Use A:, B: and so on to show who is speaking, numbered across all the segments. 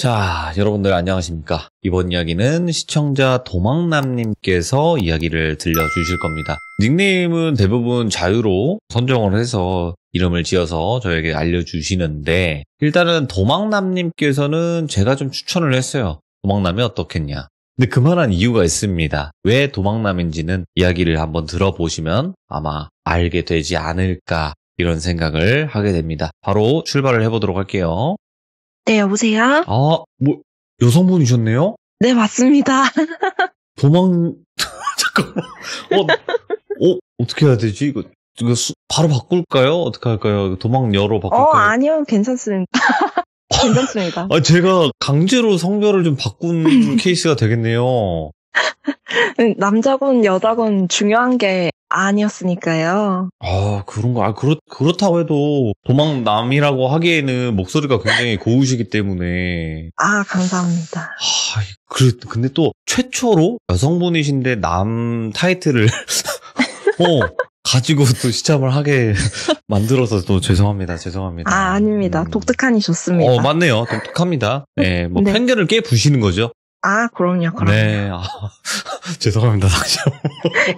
A: 자, 여러분들 안녕하십니까? 이번 이야기는 시청자 도망남님께서 이야기를 들려주실 겁니다. 닉네임은 대부분 자유로 선정을 해서 이름을 지어서 저에게 알려주시는데, 일단은 도망남님께서는 제가 좀 추천을 했어요. 도망남이 어떻겠냐. 근데 그만한 이유가 있습니다. 왜 도망남인지는 이야기를 한번 들어보시면 아마 알게 되지 않을까, 이런 생각을 하게 됩니다. 바로 출발을 해보도록 할게요.
B: 네, 여보세요?
A: 아, 여성분이셨네요?
B: 네, 맞습니다.
A: 잠깐만. 어떻게 해야 되지? 이거 바로 바꿀까요? 어떻게 할까요? 도망녀로 바꿀까요?
B: 아니요, 괜찮습니다. 괜찮습니다.
A: 제가 강제로 성별을 좀 바꾼 케이스가 되겠네요.
B: 남자건 여자건 중요한 게 아니었으니까요.
A: 그런가? 그렇다고 해도 도망남이라고 하기에는 목소리가 굉장히 고우시기 때문에.
B: 감사합니다.
A: 근데 또 최초로 여성분이신데 남 타이틀을 가지고 또 시참을 하게 만들어서 또 죄송합니다.
B: 아닙니다. 독특하니 좋습니다.
A: 맞네요. 독특합니다. 네,
B: 네.
A: 편견을 깨부시는 거죠.
B: 그럼요.
A: 네, 죄송합니다, 다시.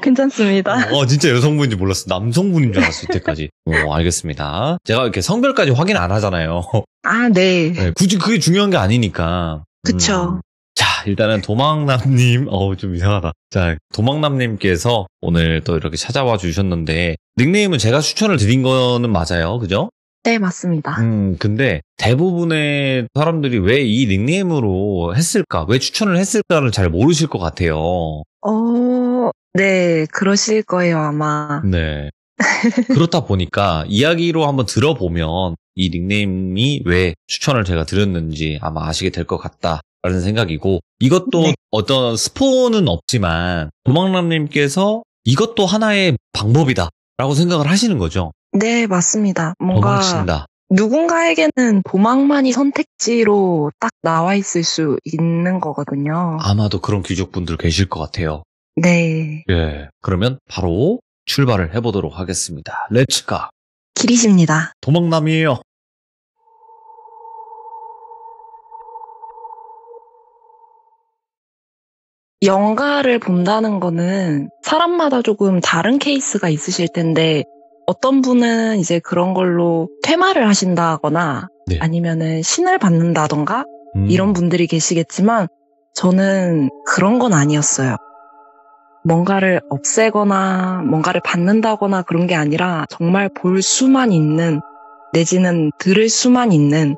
B: 괜찮습니다.
A: 진짜 여성분인지 몰랐어. 남성분인 줄 알았어, 이때까지. 알겠습니다. 제가 이렇게 성별까지 확인 안 하잖아요.
B: 네.
A: 네, 굳이 그게 중요한 게 아니니까.
B: 그쵸.
A: 자, 일단은 도망남님, 좀 이상하다. 자, 도망남님께서 오늘 또 이렇게 찾아와 주셨는데, 닉네임은 제가 추천을 드린 거는 맞아요. 그죠?
B: 네, 맞습니다.
A: 근데 대부분의 사람들이 왜 이 닉네임으로 했을까, 왜 추천을 했을까를 잘 모르실 것 같아요.
B: 네, 그러실 거예요, 아마.
A: 네. 그렇다 보니까 이야기로 한번 들어보면 이 닉네임이 왜 추천을 제가 드렸는지 아마 아시게 될 것 같다라는 생각이고, 이것도
B: 네.
A: 어떤 스포는 없지만 도망남님께서 이것도 하나의 방법이다라고 생각을 하시는 거죠.
B: 네, 맞습니다. 뭔가
A: 도망친다.
B: 누군가에게는 도망만이 선택지로 딱 나와 있을 수 있는 거거든요.
A: 아마도 그런 귀족분들 계실 것 같아요.
B: 네.
A: 예. 그러면 바로 출발을 해보도록 하겠습니다. 렛츠가.
B: 길이십니다.
A: 도망남이에요.
B: 영가를 본다는 거는 사람마다 조금 다른 케이스가 있으실 텐데, 어떤 분은 이제 그런 걸로 퇴마를 하신다거나
A: 네.
B: 아니면은 신을 받는다던가 이런 분들이 계시겠지만, 저는 그런 건 아니었어요. 뭔가를 없애거나 뭔가를 받는다거나 그런 게 아니라 정말 볼 수만 있는, 내지는 들을 수만 있는,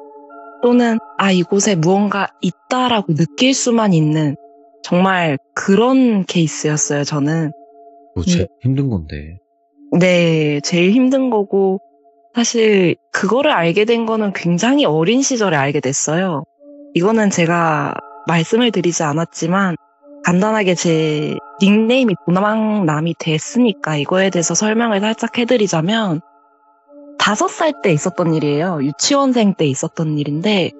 B: 또는 이곳에 무언가 있다라고 느낄 수만 있는 정말 그런 케이스였어요, 저는.
A: 제일 힘든 건데.
B: 네, 제일 힘든 거고, 사실 그거를 알게 된 거는 굉장히 어린 시절에 알게 됐어요. 이거는 제가 말씀을 드리지 않았지만 간단하게 제 닉네임이 도망남이 됐으니까 이거에 대해서 설명을 살짝 해드리자면, 5살 때 있었던 일이에요. 유치원생 때 있었던 일인데,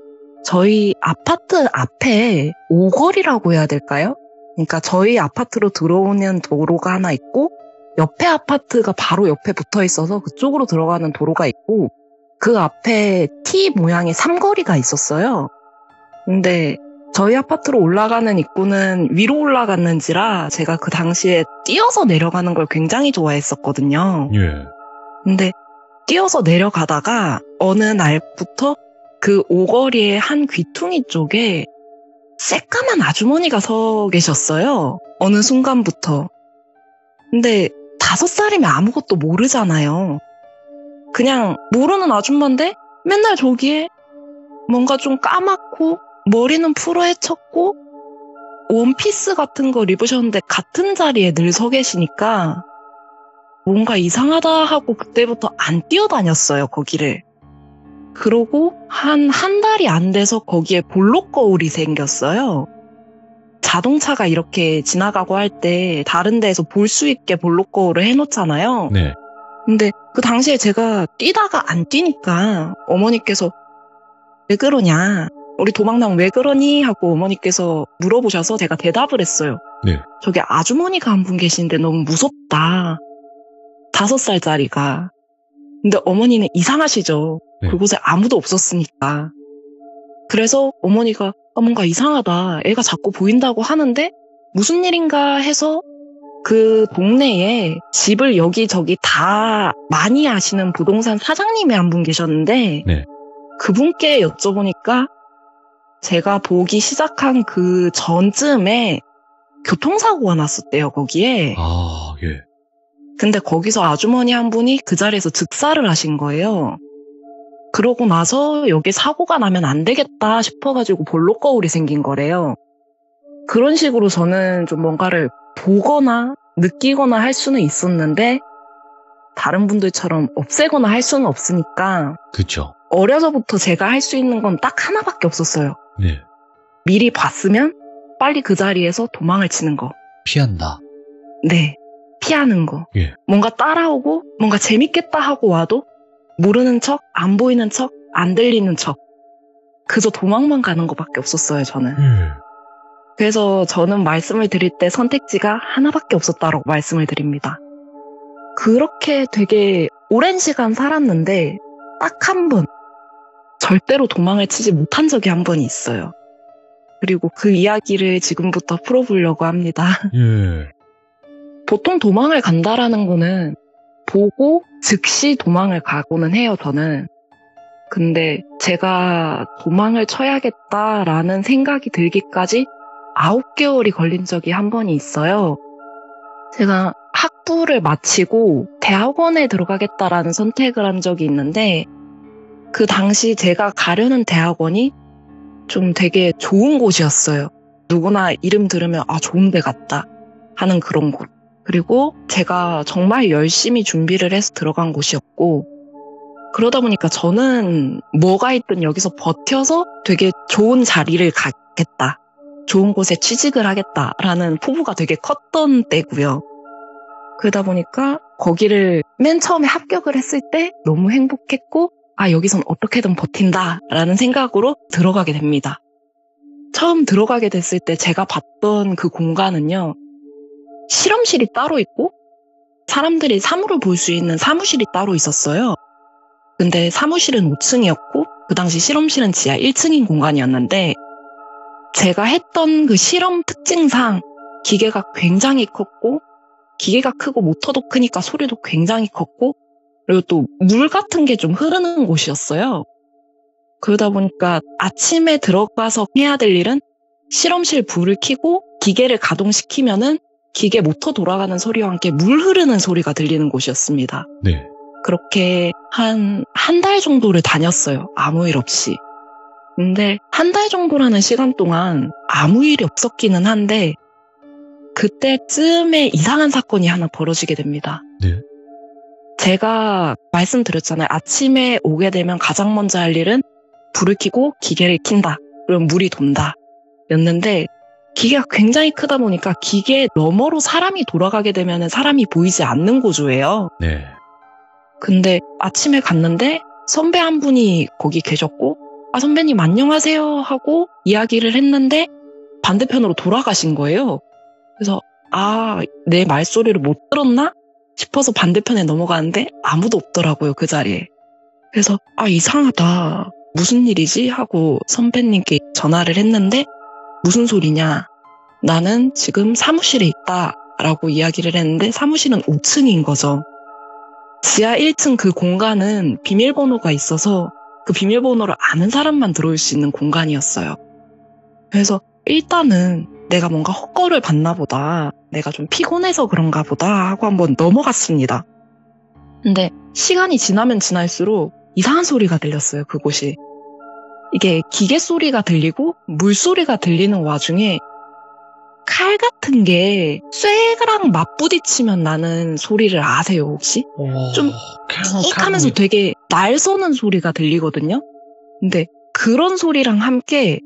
B: 저희 아파트 앞에 오거리라고 해야 될까요? 그러니까 저희 아파트로 들어오는 도로가 하나 있고, 옆에 아파트가 바로 옆에 붙어 있어서 그쪽으로 들어가는 도로가 있고, 그 앞에 T 모양의 삼거리가 있었어요. 근데 저희 아파트로 올라가는 입구는 위로 올라갔는지라 제가 그 당시에 뛰어서 내려가는 걸 굉장히 좋아했었거든요.
A: 예.
B: 근데 뛰어서 내려가다가 어느 날부터 그 오거리의 한 귀퉁이 쪽에 새까만 아주머니가 서 계셨어요. 어느 순간부터. 근데 5살이면 아무것도 모르잖아요. 그냥 모르는 아줌마인데 맨날 저기에 뭔가 좀 까맣고 머리는 풀어헤쳤고 원피스 같은 걸 입으셨는데 같은 자리에 늘 서 계시니까 뭔가 이상하다 하고 그때부터 안 뛰어다녔어요, 거기를. 그러고 한 달이 안 돼서 거기에 볼록 거울이 생겼어요. 자동차가 이렇게 지나가고 할 때 다른 데에서 볼 수 있게 볼록 거울을 해놓잖아요.
A: 네.
B: 근데 그 당시에 제가 뛰다가 안 뛰니까 어머니께서 왜 그러냐, 우리 도망남 왜 그러니? 하고 어머니께서 물어보셔서 제가 대답을 했어요.
A: 네.
B: 저기 아주머니가 한 분 계신데 너무 무섭다. 5살짜리가. 근데 어머니는 이상하시죠.
A: 네.
B: 그곳에 아무도 없었으니까. 그래서 어머니가 뭔가 이상하다. 애가 자꾸 보인다고 하는데 무슨 일인가 해서 그 동네에 집을 여기저기 다 많이 아시는 부동산 사장님이 한 분 계셨는데
A: 네.
B: 그분께 여쭤보니까 제가 보기 시작한 그 전쯤에 교통사고가 났었대요, 거기에.
A: 아, 예.
B: 근데 거기서 아주머니 한 분이 그 자리에서 즉사를 하신 거예요. 그러고 나서 여기 사고가 나면 안 되겠다 싶어가지고 볼록거울이 생긴 거래요. 그런 식으로 저는 좀 뭔가를 보거나 느끼거나 할 수는 있었는데 다른 분들처럼 없애거나 할 수는 없으니까
A: 그쵸.
B: 어려서부터 제가 할 수 있는 건 딱 하나밖에 없었어요.
A: 네.
B: 미리 봤으면 빨리 그 자리에서 도망을 치는 거.
A: 피한다.
B: 네. 피하는 거.
A: 예.
B: 뭔가 따라오고 뭔가 재밌겠다 하고 와도 모르는 척, 안 보이는 척, 안 들리는 척. 그저 도망만 가는 것밖에 없었어요, 저는. 그래서 저는 말씀을 드릴 때 선택지가 하나밖에 없었다라고 말씀을 드립니다. 그렇게 되게 오랜 시간 살았는데 딱 한 번 절대로 도망을 치지 못한 적이 한 번 있어요. 그리고 그 이야기를 지금부터 풀어보려고 합니다.
A: 예.
B: 보통 도망을 간다라는 거는 보고 즉시 도망을 가고는 해요, 저는. 근데 제가 도망을 쳐야겠다라는 생각이 들기까지 9개월이 걸린 적이 한 번이 있어요. 제가 학부를 마치고 대학원에 들어가겠다라는 선택을 한 적이 있는데 그 당시 제가 가려는 대학원이 좀 되게 좋은 곳이었어요. 누구나 이름 들으면 좋은 데 같다 하는 그런 곳. 그리고 제가 정말 열심히 준비를 해서 들어간 곳이었고 그러다 보니까 저는 뭐가 있든 여기서 버텨서 되게 좋은 자리를 가겠다. 좋은 곳에 취직을 하겠다라는 포부가 되게 컸던 때고요. 그러다 보니까 거기를 맨 처음에 합격을 했을 때 너무 행복했고 여기선 어떻게든 버틴다라는 생각으로 들어가게 됩니다. 처음 들어가게 됐을 때 제가 봤던 그 공간은요. 실험실이 따로 있고 사람들이 사물을 볼 수 있는 사무실이 따로 있었어요. 근데 사무실은 5층이었고 그 당시 실험실은 지하 1층인 공간이었는데 제가 했던 그 실험 특징상 기계가 굉장히 컸고 기계가 크고 모터도 크니까 소리도 굉장히 컸고 그리고 또 물 같은 게 좀 흐르는 곳이었어요. 그러다 보니까 아침에 들어가서 해야 될 일은 실험실 불을 켜고 기계를 가동시키면은 기계 모터 돌아가는 소리와 함께 물 흐르는 소리가 들리는 곳이었습니다.
A: 네.
B: 그렇게 한 달 정도를 다녔어요. 아무 일 없이. 근데 한 달 정도라는 시간 동안 아무 일이 없었기는 한데 그때쯤에 이상한 사건이 하나 벌어지게 됩니다.
A: 네.
B: 제가 말씀드렸잖아요. 아침에 오게 되면 가장 먼저 할 일은 불을 켜고 기계를 킨다. 그럼 물이 돈다. 였는데 기계가 굉장히 크다 보니까 기계 너머로 사람이 돌아가게 되면 사람이 보이지 않는 구조예요.
A: 네.
B: 근데 아침에 갔는데 선배 한 분이 거기 계셨고 선배님 안녕하세요 하고 이야기를 했는데 반대편으로 돌아가신 거예요. 그래서 내 말소리를 못 들었나 싶어서 반대편에 넘어가는데 아무도 없더라고요, 그 자리에. 그래서 이상하다. 무슨 일이지? 하고 선배님께 전화를 했는데 무슨 소리냐? 나는 지금 사무실에 있다 라고 이야기를 했는데 사무실은 5층인 거죠. 지하 1층 그 공간은 비밀번호가 있어서 그 비밀번호를 아는 사람만 들어올 수 있는 공간이었어요. 그래서 일단은 내가 뭔가 헛거를 봤나 보다. 내가 좀 피곤해서 그런가 보다 하고 한번 넘어갔습니다. 근데 시간이 지나면 지날수록 이상한 소리가 들렸어요, 그곳이. 이게 기계 소리가 들리고 물소리가 들리는 와중에 칼 같은 게 쇠랑 맞부딪히면 나는 소리를 아세요, 혹시? 좀 끽 하면서 되게 날 서는 소리가 들리거든요. 근데 그런 소리랑 함께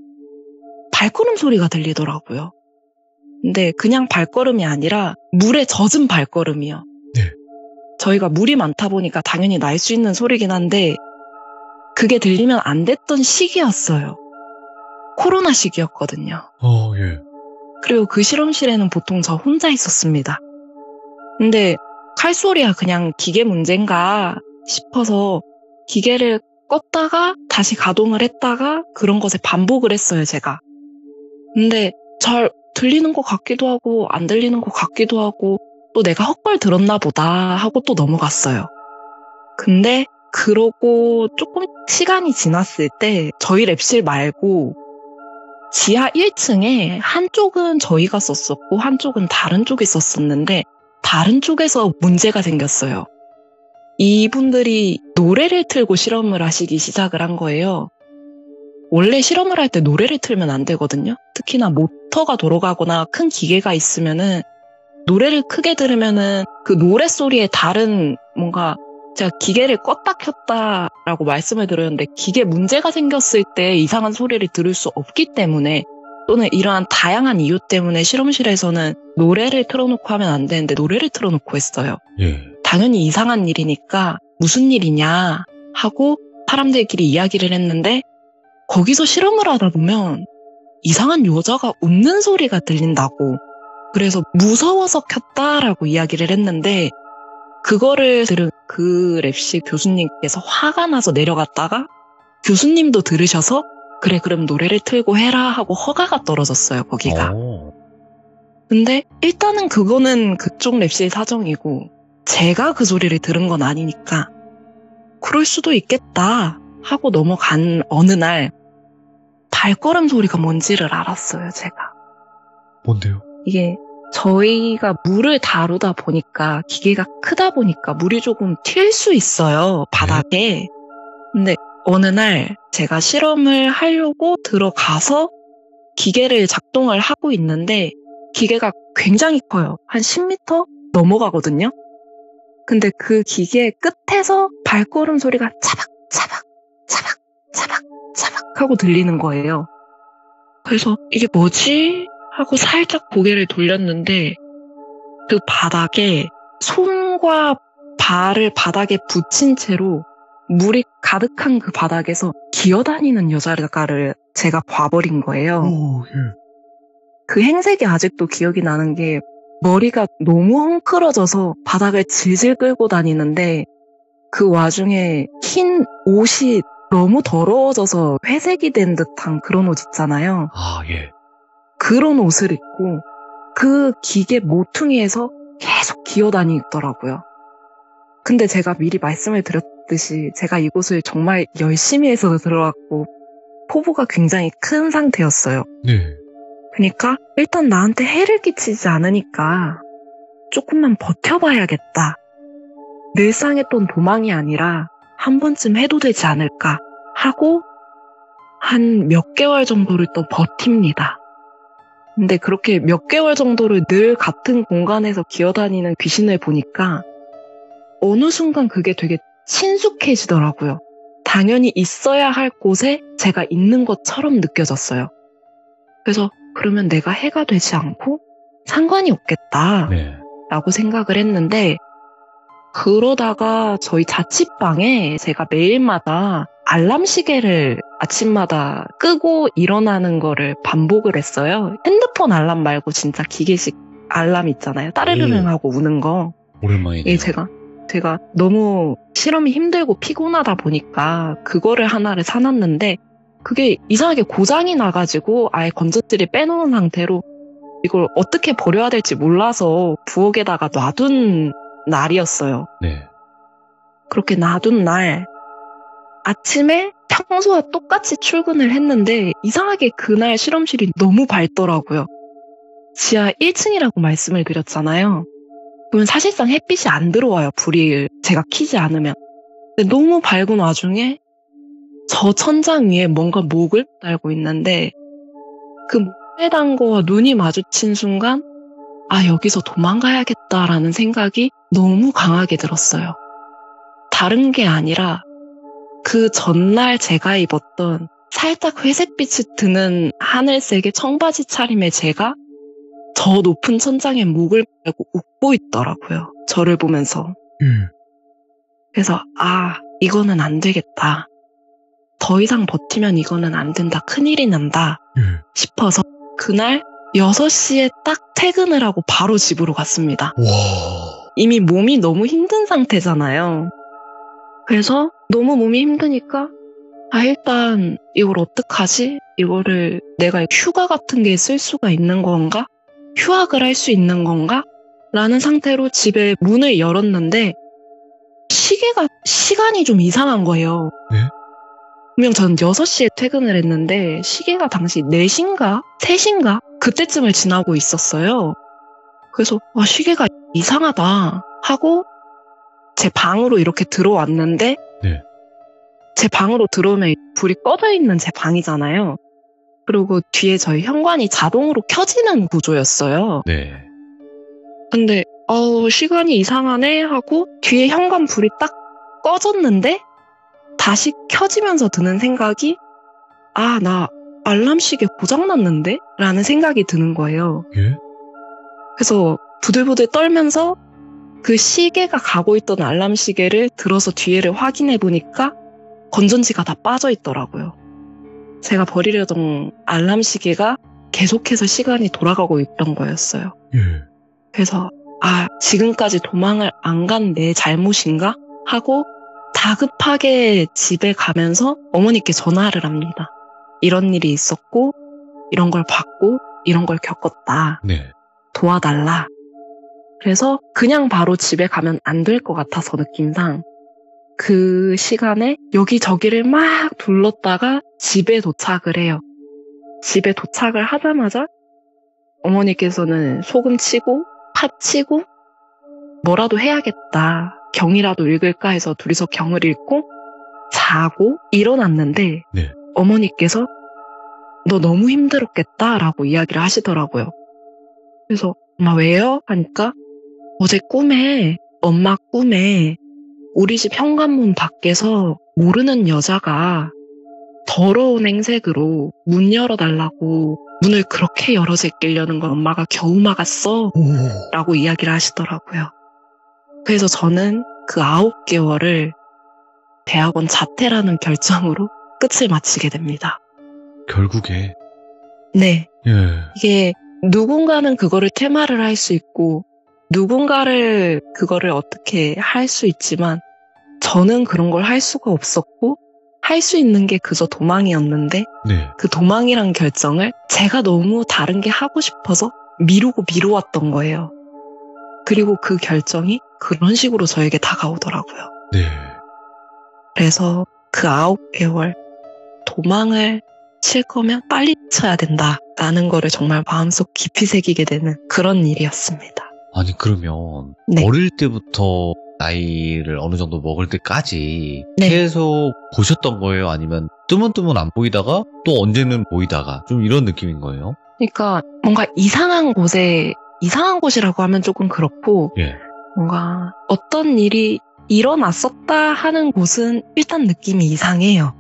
B: 발걸음 소리가 들리더라고요. 근데 그냥 발걸음이 아니라 물에 젖은 발걸음이요.
A: 네.
B: 저희가 물이 많다 보니까 당연히 날 수 있는 소리긴 한데 그게 들리면 안 됐던 시기였어요. 코로나 시기였거든요.
A: 예.
B: 그리고 그 실험실에는 보통 저 혼자 있었습니다. 근데 칼소리야 그냥 기계 문제인가 싶어서 기계를 껐다가 다시 가동을 했다가 그런 것에 반복을 했어요, 제가. 근데 잘 들리는 것 같기도 하고 안 들리는 것 같기도 하고 또 내가 헛걸 들었나 보다 하고 또 넘어갔어요. 근데 그러고 조금 시간이 지났을 때 저희 랩실 말고 지하 1층에 한쪽은 저희가 썼었고 한쪽은 다른 쪽이 썼었는데 다른 쪽에서 문제가 생겼어요. 이분들이 노래를 틀고 실험을 하시기 시작을 한 거예요. 원래 실험을 할 때 노래를 틀면 안 되거든요. 특히나 모터가 돌아가거나 큰 기계가 있으면은 노래를 크게 들으면은 그 노래 소리에 다른 뭔가 제가 기계를 껐다 켰다라고 말씀을 드렸는데 기계 문제가 생겼을 때 이상한 소리를 들을 수 없기 때문에 또는 이러한 다양한 이유 때문에 실험실에서는 노래를 틀어놓고 하면 안 되는데 노래를 틀어놓고 했어요.
A: 예.
B: 당연히 이상한 일이니까 무슨 일이냐 하고 사람들끼리 이야기를 했는데 거기서 실험을 하다 보면 이상한 여자가 웃는 소리가 들린다고 그래서 무서워서 켰다라고 이야기를 했는데 그거를 들은 그 랩실 교수님께서 화가 나서 내려갔다가 교수님도 들으셔서 그래 그럼 노래를 틀고 해라 하고 허가가 떨어졌어요 거기가. 근데 일단은 그거는 그쪽 랩실 사정이고 제가 그 소리를 들은 건 아니니까 그럴 수도 있겠다 하고 넘어간 어느 날 발걸음 소리가 뭔지를 알았어요 제가.
A: 뭔데요?
B: 이게 저희가 물을 다루다 보니까 기계가 크다 보니까 물이 조금 튈 수 있어요 바닥에. 근데 어느 날 제가 실험을 하려고 들어가서 기계를 작동을 하고 있는데 기계가 굉장히 커요. 한 10m 넘어가거든요. 근데 그 기계 끝에서 발걸음 소리가 차박 차박 차박 차박 차박 하고 들리는 거예요. 그래서 이게 뭐지? 하고 살짝 고개를 돌렸는데 그 바닥에 손과 발을 바닥에 붙인 채로 물이 가득한 그 바닥에서 기어다니는 여자를 제가 봐버린 거예요.
A: 오, 예.
B: 그 행색이 아직도 기억이 나는 게 머리가 너무 헝클어져서 바닥을 질질 끌고 다니는데 그 와중에 흰 옷이 너무 더러워져서 회색이 된 듯한 그런 옷 있잖아요.
A: 아, 예.
B: 그런 옷을 입고 그 기계 모퉁이에서 계속 기어다니더라고요. 근데 제가 미리 말씀을 드렸듯이 제가 이곳을 정말 열심히 해서 들어왔고 포부가 굉장히 큰 상태였어요.
A: 네.
B: 그러니까 일단 나한테 해를 끼치지 않으니까 조금만 버텨봐야겠다. 늘상 했던 도망이 아니라 한 번쯤 해도 되지 않을까 하고 한 몇 개월 정도를 또 버팁니다. 근데 그렇게 몇 개월 정도를 늘 같은 공간에서 기어다니는 귀신을 보니까 어느 순간 그게 되게 친숙해지더라고요. 당연히 있어야 할 곳에 제가 있는 것처럼 느껴졌어요. 그래서 그러면 내가 해가 되지 않고 상관이 없겠다 라고 생각을 했는데 그러다가 저희 자취방에 제가 매일마다 알람 시계를 아침마다 끄고 일어나는 거를 반복을 했어요. 핸드폰 알람 말고 진짜 기계식 알람 있잖아요. 따르르릉 하고 우는 거.
A: 오랜만이네요.
B: 제가 너무 실험이 힘들고 피곤하다 보니까 그거를 하나를 사놨는데 그게 이상하게 고장이 나가지고 아예 건전지를 빼놓은 상태로 이걸 어떻게 버려야 될지 몰라서 부엌에다가 놔둔 날이었어요.
A: 네.
B: 그렇게 놔둔 날 아침에 평소와 똑같이 출근을 했는데 이상하게 그날 실험실이 너무 밝더라고요. 지하 1층이라고 말씀을 드렸잖아요. 그러면 사실상 햇빛이 안 들어와요. 불이 제가 켜지 않으면. 근데 너무 밝은 와중에 저 천장 위에 뭔가 목을 달고 있는데 그 목에 단 거와 눈이 마주친 순간 아 여기서 도망가야겠다라는 생각이 너무 강하게 들었어요. 다른 게 아니라 그 전날 제가 입었던 살짝 회색빛이 드는 하늘색의 청바지 차림의 제가 저 높은 천장에 목을 달고 웃고 있더라고요. 저를 보면서. 그래서 아 이거는 안 되겠다. 더 이상 버티면 이거는 안 된다. 큰일이 난다 싶어서 그날 6시에 딱 퇴근을 하고 바로 집으로 갔습니다.
A: 와.
B: 이미 몸이 너무 힘든 상태잖아요. 그래서 너무 몸이 힘드니까 일단 이걸 어떡하지? 이거를 내가 휴가 같은 게 쓸 수가 있는 건가? 휴학을 할 수 있는 건가? 라는 상태로 집에 문을 열었는데 시간이 좀 이상한 거예요.
A: 네?
B: 분명 전 6시에 퇴근을 했는데 시계가 당시 4시인가? 3시인가? 그때쯤을 지나고 있었어요. 그래서 시계가 이상하다 하고 제 방으로 이렇게 들어왔는데
A: 네.
B: 제 방으로 들어오면 불이 꺼져 있는 제 방이잖아요. 그리고 뒤에 저희 현관이 자동으로 켜지는 구조였어요.
A: 네.
B: 근데 시간이 이상하네 하고 뒤에 현관 불이 딱 꺼졌는데 다시 켜지면서 드는 생각이 나 알람 시계 고장났는데? 라는 생각이 드는 거예요.
A: 예?
B: 그래서 부들부들 떨면서 그 시계가 가고 있던 알람 시계를 들어서 뒤에를 확인해 보니까 건전지가 다 빠져 있더라고요. 제가 버리려던 알람 시계가 계속해서 시간이 돌아가고 있던 거였어요.
A: 예.
B: 그래서 지금까지 도망을 안 간 내 잘못인가? 하고 다급하게 집에 가면서 어머니께 전화를 합니다. 이런 일이 있었고 이런 걸 봤고 이런 걸 겪었다.
A: 네.
B: 도와달라. 그래서 그냥 바로 집에 가면 안 될 것 같아서 느낌상 그 시간에 여기저기를 막 둘렀다가 집에 도착을 해요. 집에 도착을 하자마자 어머니께서는 소금 치고 파 치고 뭐라도 해야겠다. 경이라도 읽을까 해서 둘이서 경을 읽고 자고 일어났는데
A: 네.
B: 어머니께서 너 너무 힘들었겠다라고 이야기를 하시더라고요. 그래서 엄마 왜요? 하니까 어제 엄마 꿈에 우리 집 현관문 밖에서 모르는 여자가 더러운 행색으로 문 열어달라고 문을 그렇게 열어 제끼려는 걸 엄마가 겨우 막았어 라고 이야기를 하시더라고요. 그래서 저는 그 9개월을 대학원 자퇴라는 결정으로 끝을 마치게 됩니다.
A: 결국에.
B: 네.
A: 예.
B: 이게 누군가는 그거를 퇴마를 할 수 있고 누군가를 그거를 어떻게 할 수 있지만 저는 그런 걸 할 수가 없었고 할 수 있는 게 그저 도망이었는데
A: 네.
B: 그 도망이란 결정을 제가 너무 다른 게 하고 싶어서 미루어왔던 거예요. 그리고 그 결정이 그런 식으로 저에게 다가오더라고요.
A: 네.
B: 그래서 그 9개월 도망을 칠 거면 빨리 쳐야 된다라는 거를 정말 마음속 깊이 새기게 되는 그런 일이었습니다.
A: 아니 그러면
B: 네.
A: 어릴 때부터 나이를 어느 정도 먹을 때까지
B: 네.
A: 계속 보셨던 거예요? 아니면 뜨문뜨문 안 보이다가 또 언제는 보이다가 좀 이런 느낌인 거예요?
B: 그러니까 뭔가 이상한 곳이라고 하면 조금 그렇고
A: 예.
B: 뭔가 어떤 일이 일어났었다 하는 곳은 일단 느낌이 이상해요.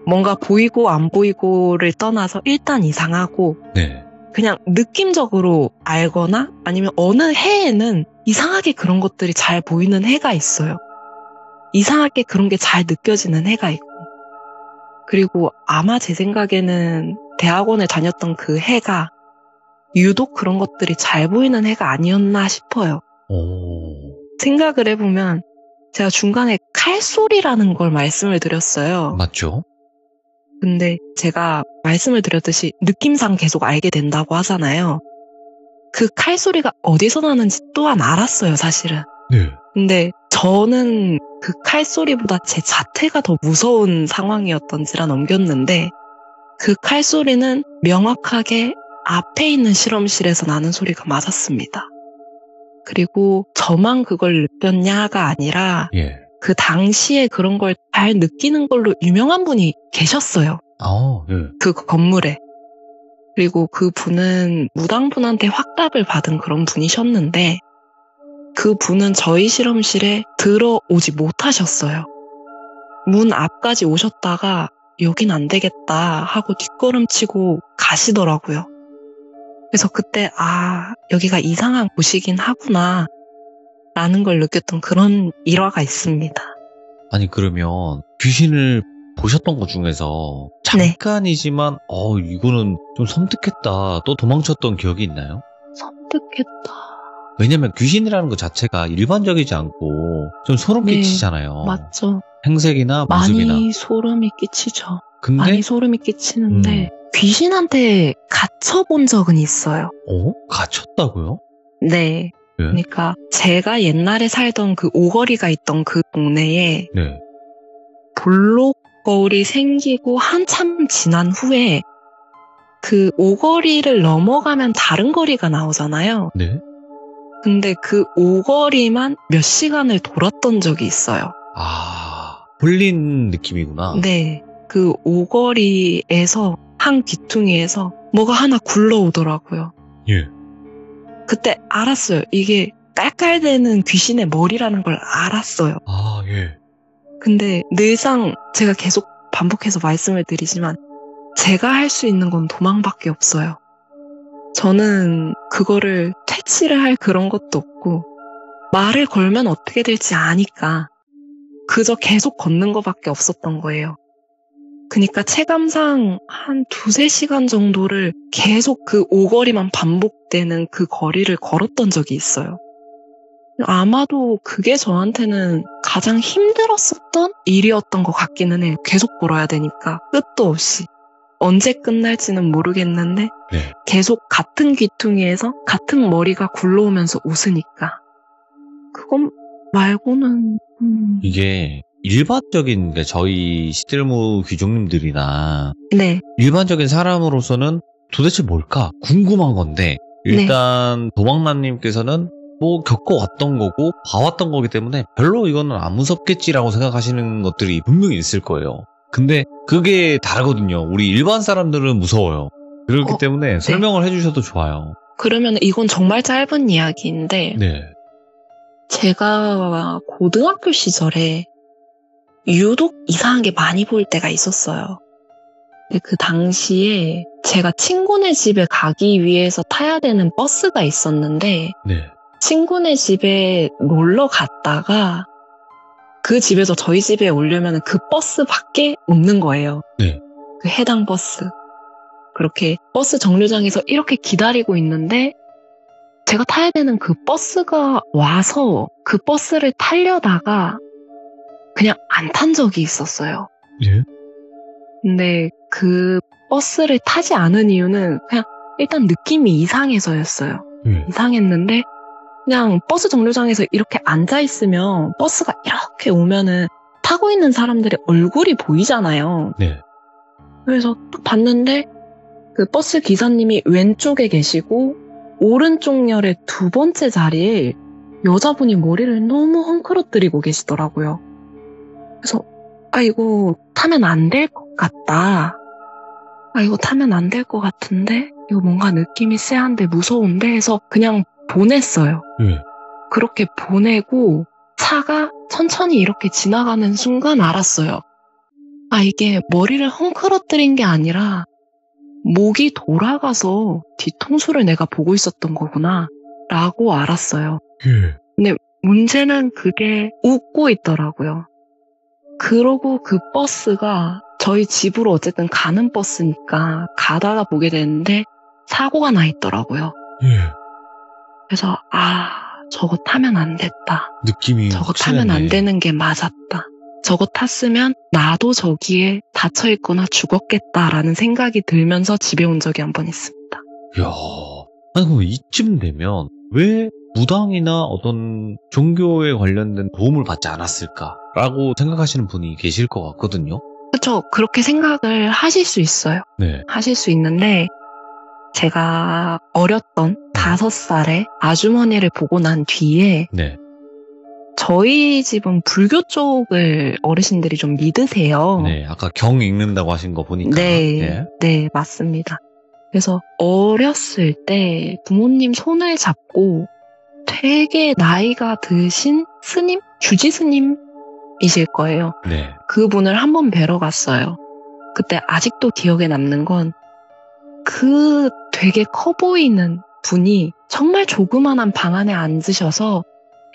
B: 뭔가 보이고 안 보이고를 떠나서 일단 이상하고
A: 네.
B: 그냥 느낌적으로 알거나 아니면 어느 해에는 이상하게 그런 것들이 잘 보이는 해가 있어요. 이상하게 그런 게 잘 느껴지는 해가 있고 그리고 아마 제 생각에는 대학원에 다녔던 그 해가 유독 그런 것들이 잘 보이는 해가 아니었나 싶어요.
A: 오.
B: 생각을 해보면 제가 중간에 칼소리라는 걸 말씀을 드렸어요.
A: 맞죠?
B: 근데 제가 말씀을 드렸듯이 느낌상 계속 알게 된다고 하잖아요. 그 칼소리가 어디서 나는지 또한 알았어요, 사실은.
A: 네.
B: 근데 저는 그 칼소리보다 제 자태가 더 무서운 상황이었던지라 넘겼는데 그 칼소리는 명확하게 앞에 있는 실험실에서 나는 소리가 맞았습니다. 그리고 저만 그걸 느꼈냐가 아니라
A: 예.
B: 그 당시에 그런 걸 잘 느끼는 걸로 유명한 분이 계셨어요.
A: 예.
B: 그 건물에. 그리고 그 분은 무당분한테 확답을 받은 그런 분이셨는데 그 분은 저희 실험실에 들어오지 못하셨어요. 문 앞까지 오셨다가 여긴 안 되겠다 하고 뒷걸음치고 가시더라고요. 그래서 그때 여기가 이상한 곳이긴 하구나 라는 걸 느꼈던 그런 일화가 있습니다.
A: 아니 그러면 귀신을 보셨던 것 중에서 잠깐이지만 이거는 좀 섬뜩했다 또 도망쳤던 기억이 있나요?
B: 섬뜩했다.
A: 왜냐면 귀신이라는 것 자체가 일반적이지 않고 좀 소름 끼치잖아요.
B: 맞죠.
A: 행색이나 모습이나.
B: 많이 소름이 끼치죠.
A: 근데
B: 많이 소름이 끼치는데 귀신한테 갇혀본 적은 있어요.
A: 갇혔다고요?
B: 네.
A: 네.
B: 그러니까 제가 옛날에 살던 그 오거리가 있던 그 동네에
A: 네.
B: 볼록 거울이 생기고 한참 지난 후에 그 오거리를 넘어가면 다른 거리가 나오잖아요.
A: 네.
B: 근데 그 오거리만 몇 시간을 돌았던 적이 있어요.
A: 홀린 느낌이구나.
B: 네. 그 오거리에서 한 귀퉁이에서 뭐가 하나 굴러오더라고요.
A: 예.
B: 그때 알았어요. 이게 깔깔대는 귀신의 머리라는 걸 알았어요.
A: 예.
B: 근데 늘상 제가 계속 반복해서 말씀을 드리지만 제가 할 수 있는 건 도망밖에 없어요. 저는 그거를 퇴치를 할 그런 것도 없고 말을 걸면 어떻게 될지 아니까 그저 계속 걷는 것밖에 없었던 거예요. 그러니까 체감상 한 2-3시간 정도를 계속 그 오거리만 반복되는 그 거리를 걸었던 적이 있어요. 아마도 그게 저한테는 가장 힘들었었던 일이었던 것 같기는 해요. 계속 걸어야 되니까 끝도 없이. 언제 끝날지는 모르겠는데
A: 네.
B: 계속 같은 귀퉁이에서 같은 머리가 굴러오면서 웃으니까. 그건 말고는
A: 이게 일반적인 저희 시들무 귀족님들이나
B: 네.
A: 일반적인 사람으로서는 도대체 뭘까 궁금한 건데 일단 도망남님께서는 뭐 겪어왔던 거고 봐왔던 거기 때문에 별로 이거는 안 무섭겠지라고 생각하시는 것들이 분명히 있을 거예요. 근데 그게 다르거든요. 우리 일반 사람들은 무서워요. 그렇기 때문에 설명을 해주셔도 좋아요.
B: 그러면 이건 정말 짧은 이야기인데
A: 네.
B: 제가 고등학교 시절에 유독 이상한 게 많이 보일 때가 있었어요. 근데 그 당시에 제가 친구네 집에 가기 위해서 타야 되는 버스가 있었는데
A: 네.
B: 친구네 집에 놀러 갔다가 그 집에서 저희 집에 오려면 그 버스밖에 없는 거예요.
A: 네.
B: 그 해당 버스. 그렇게 버스 정류장에서 이렇게 기다리고 있는데 제가 타야 되는 그 버스가 와서 그 버스를 타려다가 그냥 안 탄 적이 있었어요.
A: 예?
B: 근데 그 버스를 타지 않은 이유는 그냥 일단 느낌이 이상해서였어요. 이상했는데 그냥 버스 정류장에서 이렇게 앉아있으면 버스가 이렇게 오면은 타고 있는 사람들의 얼굴이 보이잖아요.
A: 네.
B: 그래서 딱 봤는데 그 버스 기사님이 왼쪽에 계시고 오른쪽 열의 2번째 자리에 여자분이 머리를 너무 헝클어뜨리고 계시더라고요. 그래서 이거 타면 안 될 것 같다. 이거 타면 안 될 것 같은데 이거 뭔가 느낌이 쎄한데 무서운데 해서 그냥 보냈어요. 그렇게 보내고 차가 천천히 이렇게 지나가는 순간 알았어요. 이게 머리를 헝클어뜨린 게 아니라 목이 돌아가서 뒤통수를 내가 보고 있었던 거구나 라고 알았어요. 근데 문제는 그게 웃고 있더라고요. 그러고 그 버스가 저희 집으로 어쨌든 가는 버스니까 가다가 보게 되는데 사고가 나 있더라고요. 그래서 저거 타면 안 됐다.
A: 느낌이
B: 저거 타면 안 되는 게 맞았다. 저거 탔으면 나도 저기에 닫혀있거나 죽었겠다라는 생각이 들면서 집에 온 적이 한 번 있습니다.
A: 이야, 그럼 이쯤 되면 왜 무당이나 어떤 종교에 관련된 도움을 받지 않았을까라고 생각하시는 분이 계실 것 같거든요.
B: 그렇죠. 그렇게 생각을 하실 수 있어요.
A: 네.
B: 하실 수 있는데 제가 어렸던 5살에 아주머니를 보고 난 뒤에
A: 네.
B: 저희 집은 불교 쪽을 어르신들이 좀 믿으세요.
A: 네, 아까 경 읽는다고 하신 거 보니까.
B: 네, 맞습니다. 그래서 어렸을 때 부모님 손을 잡고 되게 나이가 드신 스님? 주지 스님이실 거예요.
A: 네.
B: 그분을 한번 뵈러 갔어요. 그때 아직도 기억에 남는 건 그 되게 커 보이는 분이 정말 조그만한 방 안에 앉으셔서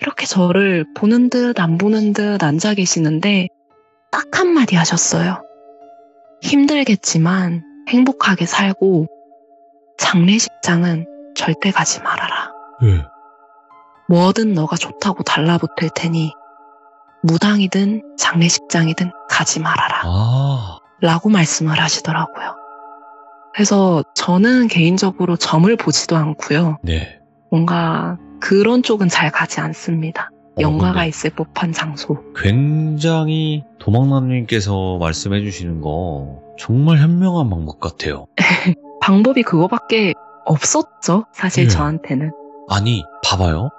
B: 이렇게 저를 보는 듯 안 보는 듯 앉아 계시는데 딱 한마디 하셨어요. 힘들겠지만 행복하게 살고 장례식장은 절대 가지 말아라. 뭐든 너가 좋다고 달라붙을 테니 무당이든 장례식장이든 가지 말아라.
A: 아,
B: 라고 말씀을 하시더라고요. 그래서 저는 개인적으로 점을 보지도 않고요.
A: 네.
B: 뭔가 그런 쪽은 잘 가지 않습니다. 영화가
A: 근데
B: 있을 법한 장소.
A: 굉장히 도망남님께서 말씀해 주시는 거 정말 현명한 방법 같아요.
B: 방법이 그거밖에 없었죠. 사실
A: 네.
B: 저한테는.
A: 아니, 봐봐요.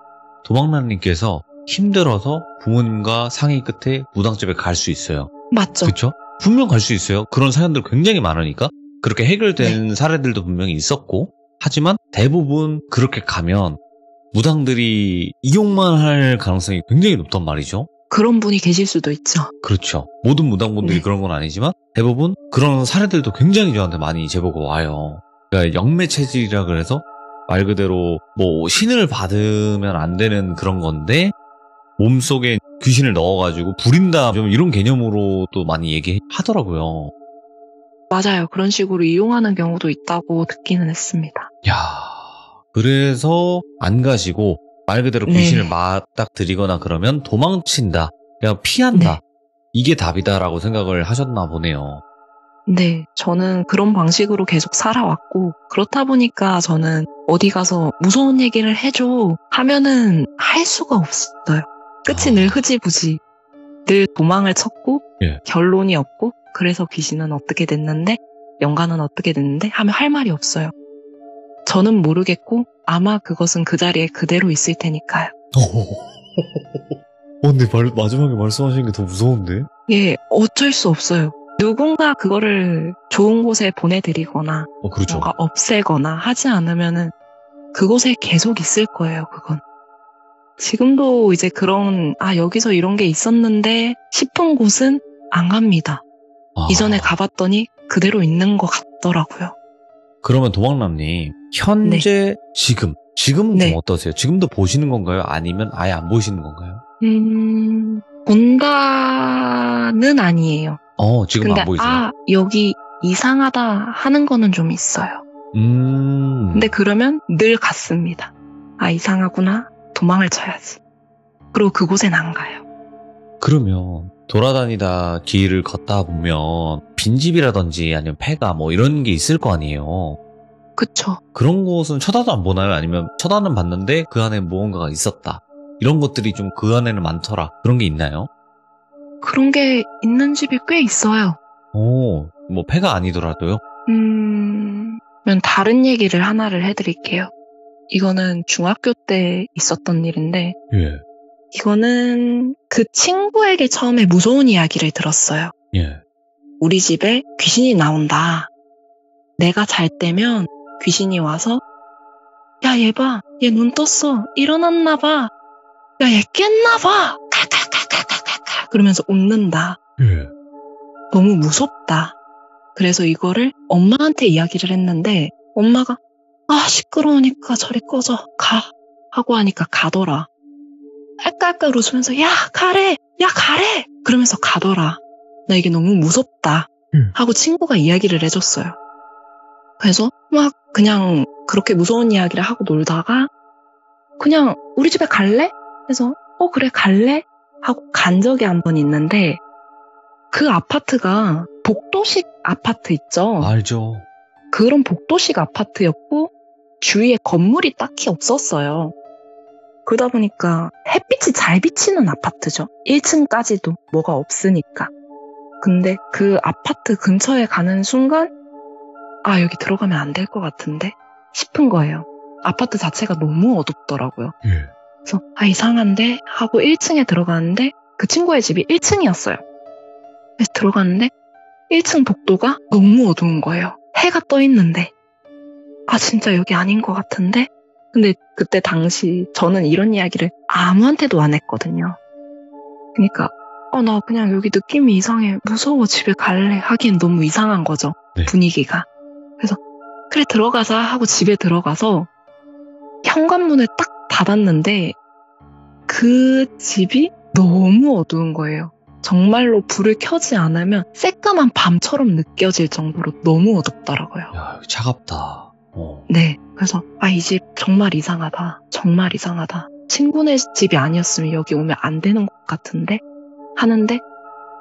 A: 도망남님께서 힘들어서 부모님과 상의 끝에 무당집에 갈 수 있어요.
B: 맞죠.
A: 그쵸? 분명 갈 수 있어요. 그런 사연들 굉장히 많으니까. 그렇게 해결된 사례들도 분명히 있었고, 하지만 대부분 그렇게 가면 무당들이 이용만 할 가능성이 굉장히 높단 말이죠.
B: 그런 분이 계실 수도 있죠.
A: 그렇죠. 모든 무당분들이
B: 네.
A: 그런 건 아니지만 대부분 그런 사례들도 굉장히 저한테 많이 제보가 와요. 그러니까 영매 체질이라 그래서 말 그대로 뭐 신을 받으면 안 되는 그런 건데 몸속에 귀신을 넣어가지고 부린다 좀 이런 개념으로 또 많이 얘기하더라고요.
B: 맞아요. 그런 식으로 이용하는 경우도 있다고 듣기는 했습니다.
A: 야, 그래서 안 가시고 말 그대로
B: 네.
A: 귀신을 맞닥뜨리거나 그러면 도망친다, 그냥 피한다.
B: 네.
A: 이게 답이다라고 생각을 하셨나 보네요.
B: 네, 저는 그런 방식으로 계속 살아왔고, 그렇다 보니까 저는 어디 가서 무서운 얘기를 해줘 하면은 할 수가 없어요. 끝이 늘 흐지부지. 늘 도망을 쳤고,
A: 예.
B: 결론이 없고, 그래서 귀신은 어떻게 됐는데, 영가는 어떻게 됐는데 하면 할 말이 없어요. 저는 모르겠고, 아마 그것은 그 자리에 그대로 있을 테니까요.
A: 근데 마지막에 말씀하신 게 더 무서운데?
B: 예, 어쩔 수 없어요. 누군가 그거를 좋은 곳에 보내드리거나,
A: 그렇죠.
B: 뭔가 없애거나 하지 않으면은 그곳에 계속 있을 거예요, 그건. 지금도 이제 여기서 이런 게 있었는데 싶은 곳은 안 갑니다. 이전에 가봤더니 그대로 있는 것 같더라고요.
A: 그러면 도망남님, 현재 지금은
B: 네.
A: 좀 어떠세요? 지금도 보시는 건가요? 아니면 아예 안 보시는 건가요?
B: 본다는 아니에요.
A: 지금
B: 근데
A: 안 보이세요?
B: 여기 이상하다 하는 거는 좀 있어요. 근데 그러면 늘 갔습니다. 이상하구나. 도망을 쳐야지. 그리고 그곳엔 안 가요.
A: 그러면 돌아다니다 길을 걷다 보면 빈집이라든지 아니면 폐가 뭐 이런 게 있을 거 아니에요.
B: 그쵸.
A: 그런 곳은 쳐다도 안 보나요? 아니면 쳐다는 봤는데 그 안에 무언가가 있었다, 이런 것들이 좀 그 안에는 많더라, 그런 게 있나요?
B: 그런 게 있는 집이 꽤 있어요.
A: 뭐 폐가 아니더라도요?
B: 그러면 다른 얘기를 하나를 해드릴게요. 이거는 중학교 때 있었던 일인데,
A: 예.
B: 이거는 그 친구에게 처음에 무서운 이야기를 들었어요.
A: 예.
B: 우리 집에 귀신이 나온다. 내가 잘 때면 귀신이 와서, 야, 얘 봐. 얘 눈 떴어. 일어났나 봐. 야, 얘 깼나 봐. 카카카카카카 그러면서 웃는다.
A: 예.
B: 너무 무섭다. 그래서 이거를 엄마한테 이야기를 했는데, 엄마가 시끄러우니까 저리 꺼져. 가. 하고 하니까 가더라. 깔깔깔 웃으면서 야, 가래. 그러면서 가더라. 나 이게 너무 무섭다. 하고 친구가 이야기를 해줬어요. 그래서 막 그냥 그렇게 무서운 이야기를 하고 놀다가 그냥 우리 집에 갈래? 해서 그래 갈래? 하고 간 적이 한 번 있는데, 그 아파트가 복도식 아파트 있죠?
A: 알죠.
B: 그런 복도식 아파트였고 주위에 건물이 딱히 없었어요. 그러다 보니까 햇빛이 잘 비치는 아파트죠. 1층까지도 뭐가 없으니까. 근데 그 아파트 근처에 가는 순간 여기 들어가면 안 될 것 같은데 싶은 거예요. 아파트 자체가 너무 어둡더라고요.
A: 예.
B: 그래서 이상한데 하고 1층에 들어가는데 그 친구의 집이 1층이었어요. 그래서 들어갔는데 1층 복도가 너무 어두운 거예요. 해가 떠 있는데 진짜 여기 아닌 것 같은데. 근데 그때 당시 저는 이런 이야기를 아무한테도 안 했거든요. 그러니까 나 그냥 여기 느낌이 이상해. 무서워. 집에 갈래. 하기엔 너무 이상한 거죠.
A: 네.
B: 분위기가. 그래서 그래 들어가자 하고 집에 들어가서 현관문을 딱 닫았는데 그 집이 너무 어두운 거예요. 정말로 불을 켜지 않으면 새까만 밤처럼 느껴질 정도로 너무 어둡더라고요.
A: 야, 차갑다.
B: 네. 그래서 이 집 정말 이상하다. 정말 이상하다. 친구네 집이 아니었으면 여기 오면 안 되는 것 같은데 하는데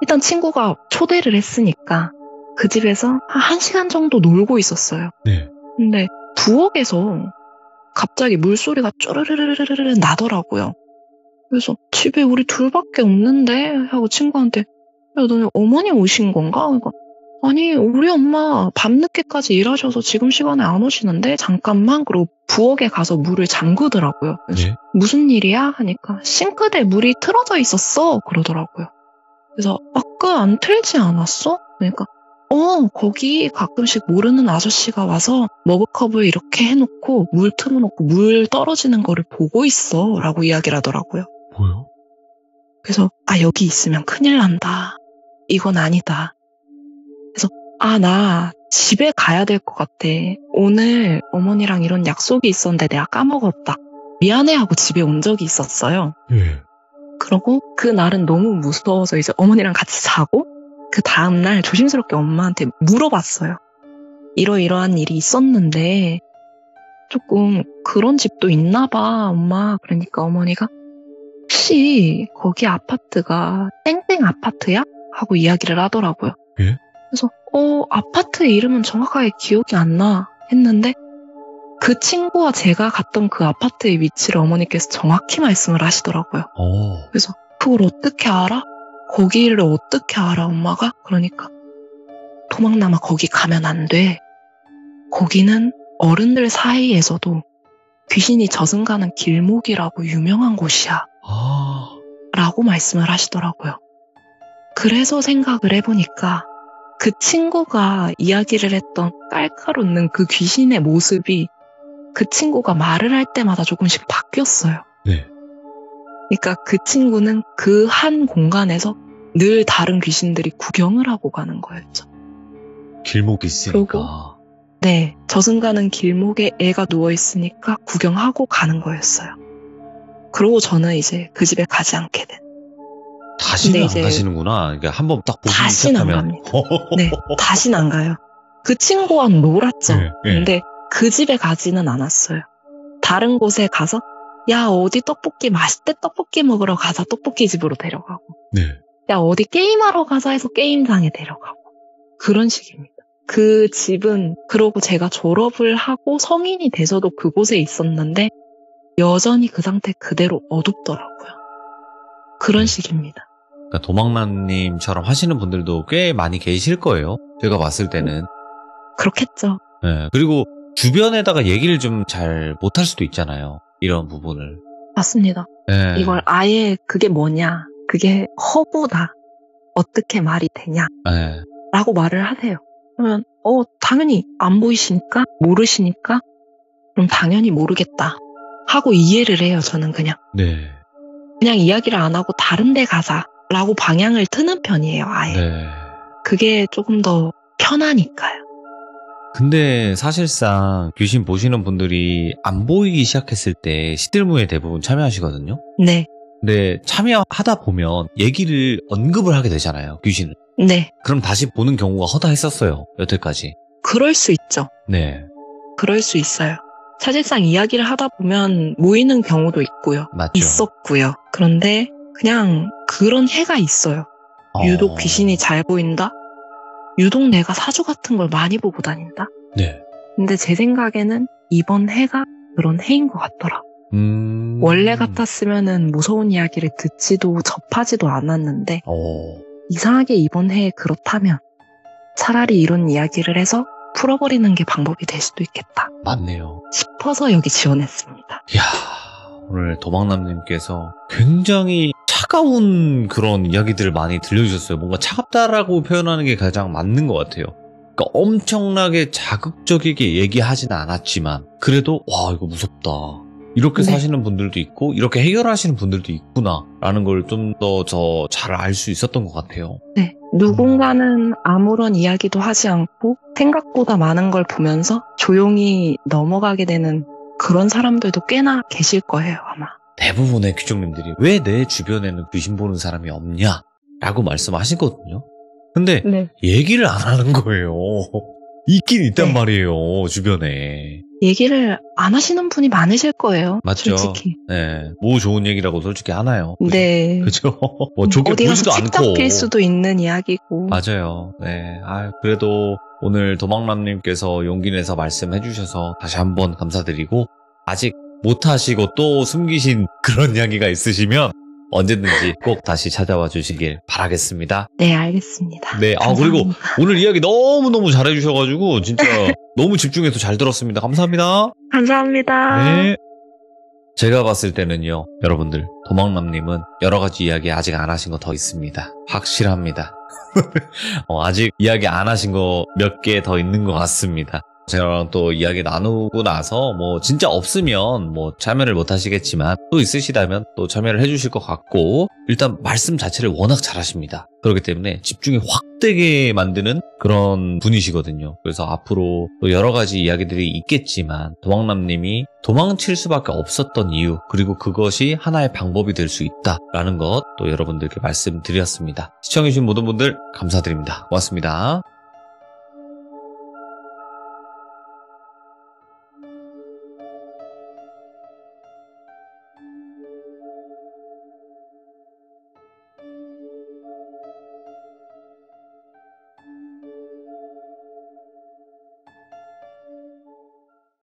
B: 일단 친구가 초대를 했으니까 그 집에서 한 1시간 정도 놀고 있었어요.
A: 네.
B: 근데 부엌에서 갑자기 물소리가 쪼르르르르르 나더라고요. 그래서 집에 우리 둘밖에 없는데 하고 친구한테 야, 너네 어머니 오신 건가? 그러니까 아니 우리 엄마 밤늦게까지 일하셔서 지금 시간에 안 오시는데 잠깐만. 그러고 부엌에 가서 물을 잠그더라고요. 그래서
A: 네.
B: 무슨 일이야? 하니까 싱크대에 물이 틀어져 있었어 그러더라고요. 그래서 아까 안 틀지 않았어? 그러니까 거기 가끔씩 모르는 아저씨가 와서 머그컵을 이렇게 해놓고 물 틀어놓고 물 떨어지는 거를 보고 있어 라고 이야기를 하더라고요.
A: 뭐요?
B: 그래서 여기 있으면 큰일 난다. 이건 아니다. 그래서 나 집에 가야 될 것 같아. 오늘 어머니랑 이런 약속이 있었는데 내가 까먹었다. 미안해 하고 집에 온 적이 있었어요.
A: 네.
B: 그러고 그 날은 너무 무서워서 이제 어머니랑 같이 자고 그 다음날 조심스럽게 엄마한테 물어봤어요. 이러이러한 일이 있었는데 조금 그런 집도 있나 봐 엄마. 그러니까 어머니가 혹시 거기 아파트가 땡땡 아파트야? 하고 이야기를 하더라고요.
A: 예?
B: 그래서 아파트 이름은 정확하게 기억이 안 나 했는데 그 친구와 제가 갔던 그 아파트의 위치를 어머니께서 정확히 말씀을 하시더라고요. 그래서 그걸 어떻게 알아? 거기를 어떻게 알아 엄마가? 그러니까 도망남아 거기 가면 안 돼. 거기는 어른들 사이에서도 귀신이 저승가는 길목이라고 유명한 곳이야. 라고 말씀을 하시더라고요. 그래서 생각을 해보니까 그 친구가 이야기를 했던 깔깔웃는 그 귀신의 모습이 그 친구가 말을 할 때마다 조금씩 바뀌었어요.
A: 네.
B: 그러니까 그 친구는 그 한 공간에서 늘 다른 귀신들이 구경을 하고 가는 거였죠.
A: 길목이 있으니까.
B: 네, 저승가는 길목에 애가 누워있으니까 구경하고 가는 거였어요. 그러고 저는 이제 그 집에 가지 않게 된.
A: 다시는 안 가시는구나. 그러니까 한번 딱 보기
B: 다시는
A: 시작하면.
B: 안 갑니다. 네, 다시는 안 가요. 그 친구와 놀았죠.
A: 네.
B: 근데 그 집에 가지는 않았어요. 다른 곳에 가서 야 어디 떡볶이 맛있대 떡볶이 먹으러 가자 떡볶이 집으로 데려가고
A: 네.
B: 야 어디 게임하러 가자 해서 게임장에 데려가고 그런 식입니다. 그 집은 그러고 제가 졸업을 하고 성인이 돼서도 그곳에 있었는데 여전히 그 상태 그대로 어둡더라고요. 그런 식입니다.
A: 그러니까 도망남님처럼 하시는 분들도 꽤 많이 계실 거예요. 제가 봤을 때는.
B: 그렇겠죠.
A: 네. 그리고 주변에다가 얘기를 좀 잘 못할 수도 있잖아요. 이런 부분을.
B: 맞습니다.
A: 네.
B: 이걸 아예 그게 뭐냐, 그게 허구다, 어떻게 말이 되냐
A: 네.
B: 라고 말을 하세요. 그러면 당연히 안 보이시니까 모르시니까 그럼 당연히 모르겠다 하고 이해를 해요. 저는 그냥 이야기를 안 하고 다른 데 가자 라고 방향을 트는 편이에요. 아예.
A: 네.
B: 그게 조금 더 편하니까요.
A: 근데 사실상 귀신 보시는 분들이 안 보이기 시작했을 때 시들무에 대부분 참여하시거든요.
B: 네.
A: 근데 참여하다 보면 얘기를 언급을 하게 되잖아요. 귀신을.
B: 네.
A: 그럼 다시 보는 경우가 허다했었어요. 여태까지.
B: 그럴 수 있죠.
A: 네.
B: 그럴 수 있어요. 사실상 이야기를 하다 보면 모이는 경우도 있고요.
A: 맞죠.
B: 있었고요. 그런데 그냥 그런 해가 있어요. 유독 귀신이 잘 보인다? 유독 내가 사주 같은 걸 많이 보고 다닌다?
A: 네.
B: 근데 제 생각에는 이번 해가 그런 해인 것 같더라. 원래 같았으면은 무서운 이야기를 듣지도 접하지도 않았는데 이상하게 이번 해에 그렇다면 차라리 이런 이야기를 해서 풀어버리는 게 방법이 될 수도 있겠다.
A: 맞네요.
B: 싶어서 여기 지원했습니다.
A: 이야, 오늘 도망남님께서 굉장히 차가운 그런 이야기들을 많이 들려주셨어요. 뭔가 차갑다라고 표현하는 게 가장 맞는 것 같아요. 그러니까 엄청나게 자극적이게 얘기하지는 않았지만 그래도 와 이거 무섭다. 이렇게 사시는 분들도 있고 이렇게 해결하시는 분들도 있구나라는 걸 좀 더 잘 알 수 있었던 것 같아요.
B: 네, 누군가는 아무런 이야기도 하지 않고 생각보다 많은 걸 보면서 조용히 넘어가게 되는 그런 사람들도 꽤나 계실 거예요, 아마.
A: 대부분의 귀족님들이 왜 내 주변에는 귀신 보는 사람이 없냐? 라고 말씀하시거든요. 근데 얘기를 안 하는 거예요. 있긴 있단 말이에요, 주변에.
B: 얘기를 안 하시는 분이 많으실 거예요.
A: 맞죠.
B: 솔직히.
A: 네. 뭐 좋은 얘기라고 솔직히 하나요? 그죠?
B: 네.
A: 그죠? 뭐 좋게
B: 어디
A: 보이지도
B: 가서 책
A: 않고.
B: 잡힐 수도 있는 이야기고.
A: 맞아요. 네. 그래도 오늘 도망남님께서 용기 내서 말씀해 주셔서 다시 한번 감사드리고, 아직 못하시고 또 숨기신 그런 이야기가 있으시면 언제든지 꼭 다시 찾아와 주시길 바라겠습니다.
B: 네, 알겠습니다.
A: 네. 그리고 오늘 이야기 너무너무 잘해 주셔가지고 진짜 너무 집중해서 잘 들었습니다. 감사합니다.
B: 감사합니다.
A: 네. 제가 봤을 때는요, 여러분들, 도망남님은 여러 가지 이야기 아직 안 하신 거 더 있습니다. 확실합니다. 아직 이야기 안 하신 거 몇 개 더 있는 것 같습니다. 저랑 또 이야기 나누고 나서 뭐 진짜 없으면 뭐 참여를 못 하시겠지만 또 있으시다면 또 참여를 해주실 것 같고, 일단 말씀 자체를 워낙 잘하십니다. 그렇기 때문에 집중이 확 되게 만드는 그런 분이시거든요. 그래서 앞으로 또 여러 가지 이야기들이 있겠지만 도망남님이 도망칠 수밖에 없었던 이유, 그리고 그것이 하나의 방법이 될 수 있다라는 것 또 여러분들께 말씀드렸습니다. 시청해주신 모든 분들 감사드립니다. 고맙습니다.